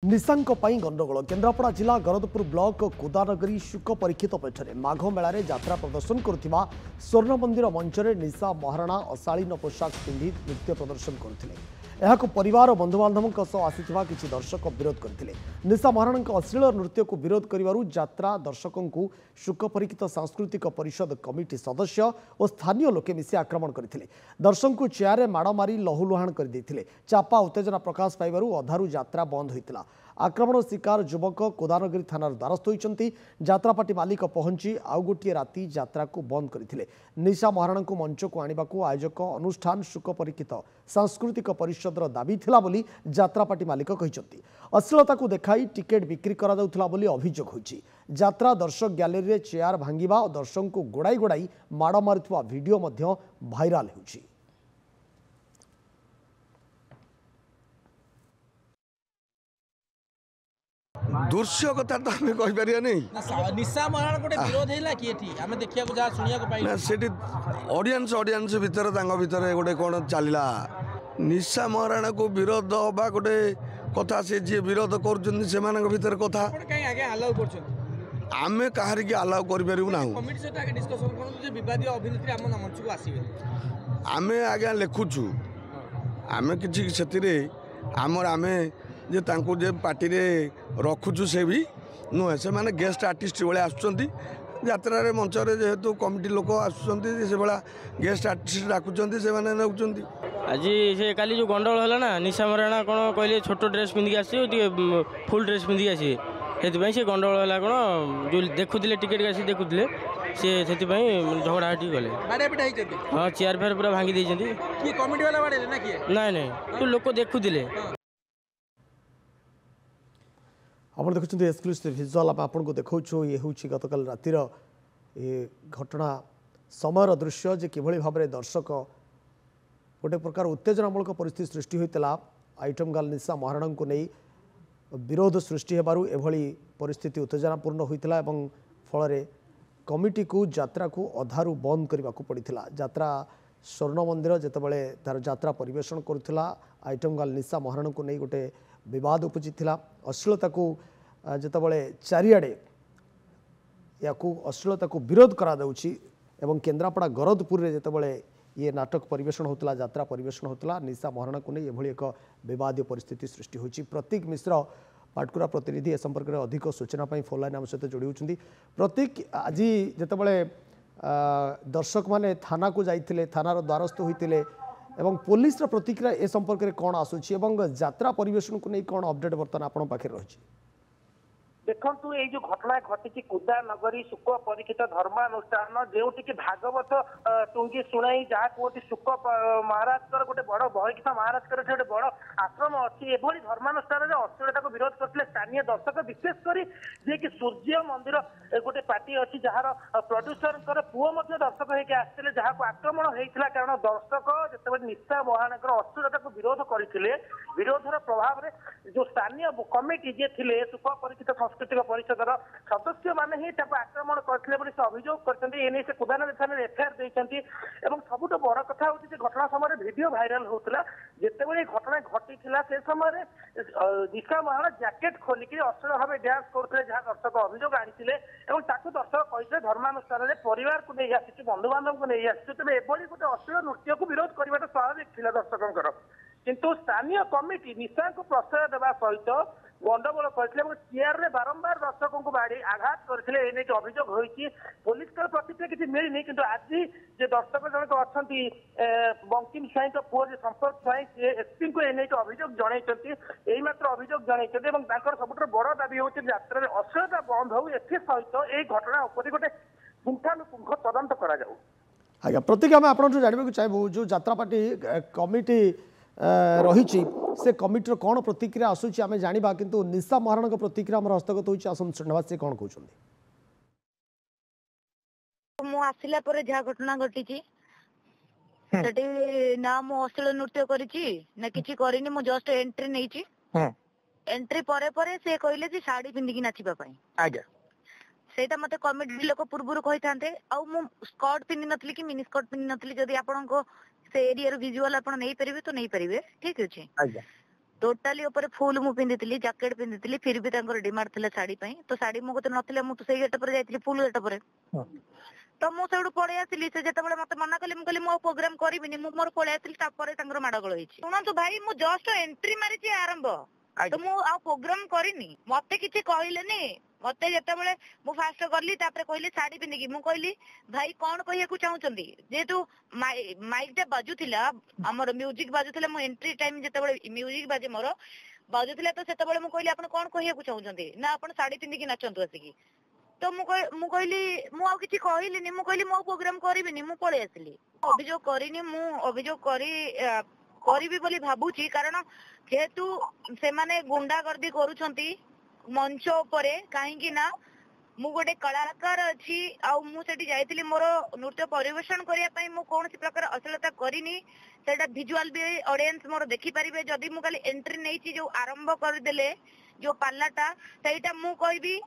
निशांक गंडगोल केन्द्रापड़ा जिला गरदपुर ब्लॉक कोदानगरी शुक परीक्षित पीठ में माघ मेल यात्रा प्रदर्शन करुवा स्वर्ण मंदिर मंच में निशा महाराणा अशालीन पोशाक पिंधि नृत्य प्रदर्शन करते परिवार बंधुबांधव आसीथिबा किछि दर्शक विरोध करते निशा महाराणा अश्लील नृत्य को विरोध करिवारु यात्रा दर्शकों को शुक परीक्षित सांस्कृतिक परिषद कमिटी सदस्य और स्थानीय लोके मिसी आक्रमण करते दर्शक को चेयर माड़ मारी लहुलुहाण कर चापा उत्तेजना प्रकाश पाइबारु अधारु यात्रा बंद होइतिला। आक्रमण शिकार युवक कोदानगरी थानार द्वारस्थ होइचंती। यात्रापाटी मालिक पहुंची आउ गोटे राति यात्रा को बंद करथिले। निशा महाराणा को मंच को आनिबाकू आयोजक अनुष्ठान शुक परीक्षित सांस्कृतिक परिषदर दाबी थिला बोली यात्रापाटी मालिक कहिचंती। अश्लीलता को देखाई टिकेट बिक्री करा जाउथला बोली अभियोग होइछि। यात्रा दर्शक गैलरी रे चेयर भांगिबा और दर्शक को गोड़ाई गोड़ाई माड़ मारुथुवा वीडियो मध्य भाइराल होउछि। दृश्य कथा तो आम कहीपर नहीं निशा महाराणा गोटे विरोध है कि आम देखा जहाँ शुणा पाई ऑडियंस ऑडियंस भितर भितर गोटे कौन चलला निशा महाराणा को विरोध हवा गोटे कथा से जी विरोध कर भीतर कथा आम कहार की अलाउ करना आम आज्ञा लिखुचु आम कि आमर आम जे तांको जे पार्टी रे रखुचु से भी नुहे से माने गेस्ट आर्टिस्ट भाई आसुँच यात्रा रे मंच रे जेहेतु कमिटी लोक आसुँच से भाया गेस्ट आर्टिस्ट डाकुंट से मैंने नौकरी आज से काली जो गंडगोल है ना निशा महाराणा कौन कहले छोट ड्रेस पिंधिक आस फुल ड्रेस पिंधिक आस से गंडगोल है कौन जो देखुले टिकेट आसी देखुले से झगड़ाटी गले हाँ चेयर फेयर पूरा भांगी देते ना ना लोक देखुले। आप देखुं एक्सक्लूसिव विजुअल आम आपको देखा ये हूँ गतकाल रातिर ये घटना समय दृश्य जे किभली भाव में दर्शक गोटे प्रकार उत्तेजनामूलक परिस्थिति सृष्टि होता आइटम गर्ल निशा महाराणा को नहीं विरोध सृष्टि होबारु एभली परिस्थिति उत्तेजनापूर्ण होता फल कमिटी को यात्रा को अधारु बंद करने को पड़ा। यात्रा स्वर्ण मंदिर जितेबाला तार यात्रा परिवेषण करुला आइटम गर्ल निशा महाराणा को नहीं गोटे विवाद उपजिता अश्लीलता को जितेबाला चारिआडे या अश्लीलता को विरोध करा एवं केन्द्रापड़ा गरदपुर में जितेबाला ये नाटक परिवेषण होता यात्रा परिवेषण होता निशा महाराणा को नहीं एभली एक विवाद परिस्थिति सृष्टि होती। प्रतीक मिश्र पाटकुरा प्रतिनिधि ए संपर्क में अधिक सूचना फोन लाइन आम सहित जोड़ी होती। प्रतीक आज जितेबाला दर्शक माने थाना को जाइए थानार द्वारस्थ होते एवं पुलिस प्रतिक्रिया ए संपर्क में कौन आसूची एवं यात्रा परिवेषण को नहीं कौन अपडेट बर्तमान आपण पाखे रही देखु ये जो घटना घटी कुदा नगरी शुक परीक्षित धर्मानुष्ठान जो भागवत टुंगी शुणाई जहाँ कहते शुक महाराज गोटे बड़ बहिष्ठ महाराज गोटे बड़ आश्रम अच्छी एभली धर्मानुष्ठान अश्लीलता को विरोध करते स्थानीय दर्शक विशेषकर जी कि सूर्य मंदिर गोटे पार्टी अच्छी जार प्रोड्यूसर पुओ दर्शक होकर आसते जहाँ को आक्रमण होता कारण दर्शक जिते निशा महाराणा अश्लीलता को विरोध करते विरोधर प्रभाव में जो स्थानीय कमिटी जी थे शुक परीक्षित सांस्कृतिक परिषदर सदस्य मैंने ही आक्रमण करते अभियोग करते से कुदानगरी थाना एफआईआर देते सबुठ बड़ कथा हूँ घटना समय वीडियो भाइराल होता जितेबाला घटना घटी से समय निशा महाराणा जैकेट खोलिक अश्लील भाव डांस करते जहाँ दर्शक अभियोग आनी दर्शक कहते धर्मानुष्ठान परिवार को नहीं आसी बंधुबांधव को नहीं आसी तेज एभली गोटे अश्लील नृत्य को विरोध करने स्वाभाविक था दर्शकों किंतु स्थानीय कमिटी निशा को प्रश्रय देवा सहित गंडगोल करते चेयर में बारंबार दर्शकों को बाड़ी आघात करते अभियोग होती पुलिस प्रतिक्रिया किसी मिलनी कि आज जो दर्शक जनक अच्छा बंकिम स्वाई पुओ संपर्क स्वाई सी एसपी को एने अभियोग जनई यही मात्र अभियोग जनई सबुठ बड़ दाबी हूँ यात्रा अश्लीलता बंद हो सहित ये घटना उपर गोटे पुंखानुपुंख तदंत करा जाऊ। आज्ञा प्रतीक आम आप जानवाक चाहबू जो यात्रा पार्टी कमिटी रही से कमिटर कौन प्रतिक्रिया आसूची आम जाना किंतु निशा महाराणा प्रतिक्रिया आम हस्तगत होना से कौन कहते आसला जहाँ घटना घटी ना मु अश्लील नृत्य ना कि करनी जस्ट एंट्री नहीं एंट्री परे परे से कहले शाढ़ी पिंधिकी नाचवाई सेटा मते कमिटी लोक पूर्व कही था स्कर्ट पिंधि नथली कि मिनी स्कर्ट पिंधि नथली जदि आपन को से एरिया रो विजुअल आपण नहीं परिबे तो नहीं परिबे ठीक अछि टोटाली ऊपर फुल मु पिंदितली जैकेट पिंदितली फिर भी तांकर डिमांड थिला साड़ी पई तो साड़ी मो कते नथिले मु तो सेही गेट पर जाइतली फुल गेट पर तो मु सेडू पळे आसिली से जेते बळे मते मना कले मु कहली मो प्रोग्राम करबिनी मु मोर पळे आसिली तापर तांकर माडगळ होईची सुनंतु भाई मु जस्ट एंट्री मारिची आरंभ तो मु आ प्रोग्राम करिनी मते किछि कहिलेनी मते जेते बळे मु फास्ट करली तापर कहली साड़ी पिंदी की मु कहली भाई कोन कहिया को चाहुचंदी जेतु माइक टा बाजुथिला हमर म्यूजिक बाजुथिला मु एंट्री टाइम जेते बळे म्यूजिक बाजे मोर बाजुथिला तो सेते बळे मु कहली आपण कोन कहिया को चाहुचंदी ना आपण साड़ी पिंदी की नाचंतु आसिकी तो मु कहली मु आ किछि कहिलिनी मु कहली मो प्रोग्राम करबिनी मु पळे आसिली अभियोग करिनी मु अभियोग करी बोली भाबुची कारण जेहेतु से माने गुंडागर्दी करूछंती मंच उपरे काहेकि ना मु गोटे कलाकार अछि आ मु सेठी जाइतिली मोर नृत्य परिवेषण करिया पई मु कोनसी प्रकार अश्लीलता करिनी सेटा विजुअल भी ऑडियंस मोर देखि परिबे जदी मु खाली एंट्री नैची जो आरंभ कर देले जो पाल्लाटा सेटा मु कहबी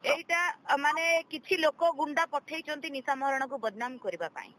एटा माने किछि लोक गुंडा पठैचंती निशा महरण को बदनाम करबा पई